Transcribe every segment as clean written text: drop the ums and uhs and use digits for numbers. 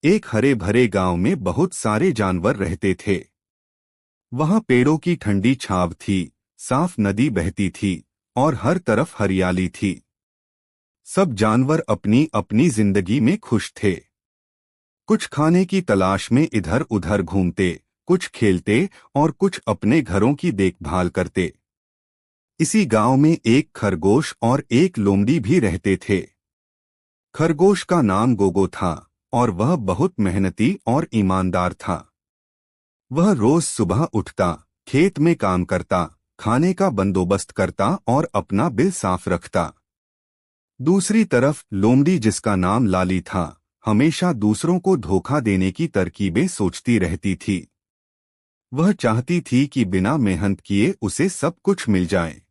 एक हरे भरे गांव में बहुत सारे जानवर रहते थे। वहां पेड़ों की ठंडी छांव थी, साफ नदी बहती थी और हर तरफ हरियाली थी। सब जानवर अपनी अपनी जिंदगी में खुश थे। कुछ खाने की तलाश में इधर उधर घूमते, कुछ खेलते और कुछ अपने घरों की देखभाल करते। इसी गांव में एक खरगोश और एक लोमड़ी भी रहते थे। खरगोश का नाम गोगो था और वह बहुत मेहनती और ईमानदार था। वह रोज सुबह उठता, खेत में काम करता, खाने का बंदोबस्त करता और अपना बिल साफ रखता। दूसरी तरफ लोमड़ी, जिसका नाम लाली था, हमेशा दूसरों को धोखा देने की तरकीबें सोचती रहती थी। वह चाहती थी कि बिना मेहनत किए उसे सब कुछ मिल जाए।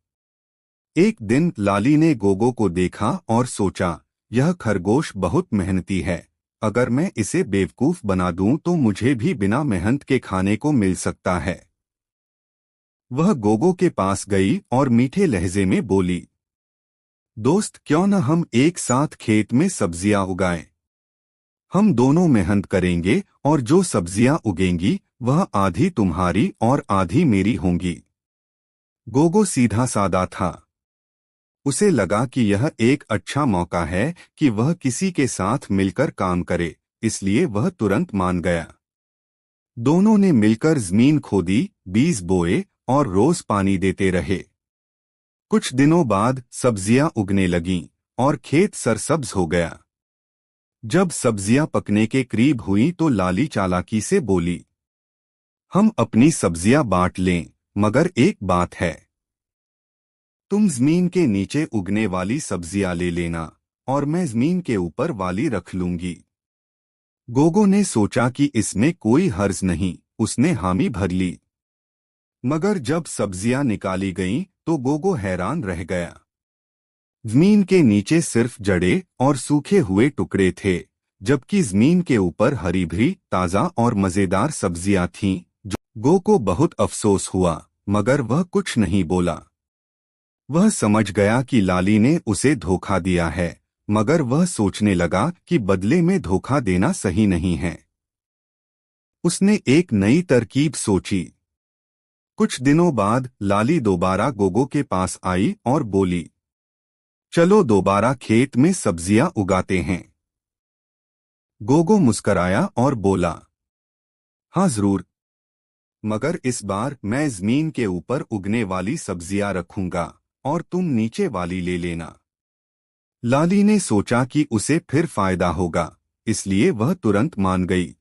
एक दिन लाली ने गोगो को देखा और सोचा, यह खरगोश बहुत मेहनती है। अगर मैं इसे बेवकूफ बना दूं तो मुझे भी बिना मेहनत के खाने को मिल सकता है। वह गोगो के पास गई और मीठे लहजे में बोली, दोस्त, क्यों न हम एक साथ खेत में सब्जियां उगाएं। हम दोनों मेहनत करेंगे और जो सब्जियां उगेंगी वह आधी तुम्हारी और आधी मेरी होंगी। गोगो सीधा सादा था। उसे लगा कि यह एक अच्छा मौका है कि वह किसी के साथ मिलकर काम करे, इसलिए वह तुरंत मान गया। दोनों ने मिलकर जमीन खोदी, बीज बोए और रोज पानी देते रहे। कुछ दिनों बाद सब्जियां उगने लगीं और खेत सरसब्ज हो गया। जब सब्जियां पकने के करीब हुईं तो लाली चालाकी से बोली, हम अपनी सब्जियां बांट लें, मगर एक बात है। तुम जमीन के नीचे उगने वाली सब्जियां ले लेना और मैं जमीन के ऊपर वाली रख लूंगी। गोगो ने सोचा कि इसमें कोई हर्ज नहीं, उसने हामी भर ली। मगर जब सब्जियां निकाली गईं तो गोगो हैरान रह गया। जमीन के नीचे सिर्फ जड़ें और सूखे हुए टुकड़े थे, जबकि जमीन के ऊपर हरी भरी, ताजा और मजेदार सब्जियां थीं। गोगो को बहुत अफसोस हुआ, मगर वह कुछ नहीं बोला। वह समझ गया कि लाली ने उसे धोखा दिया है, मगर वह सोचने लगा कि बदले में धोखा देना सही नहीं है। उसने एक नई तरकीब सोची। कुछ दिनों बाद लाली दोबारा गोगो के पास आई और बोली, चलो दोबारा खेत में सब्जियां उगाते हैं। गोगो मुस्कराया और बोला, हाँ जरूर, मगर इस बार मैं जमीन के ऊपर उगने वाली सब्जियां रखूंगा और तुम नीचे वाली ले लेना। लाली ने सोचा कि उसे फिर फायदा होगा, इसलिए वह तुरंत मान गई।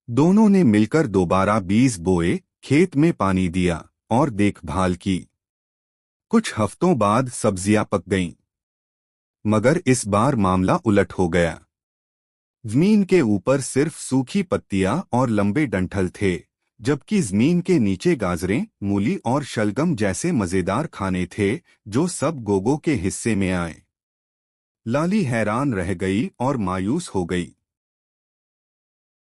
दोनों ने मिलकर दोबारा बीज बोए, खेत में पानी दिया और देखभाल की। कुछ हफ्तों बाद सब्जियां पक गईं, मगर इस बार मामला उलट हो गया। जमीन के ऊपर सिर्फ सूखी पत्तियां और लंबे डंठल थे, जबकि जमीन के नीचे गाजरें, मूली और शलगम जैसे मजेदार खाने थे, जो सब गोगो के हिस्से में आए। लाली हैरान रह गई और मायूस हो गई।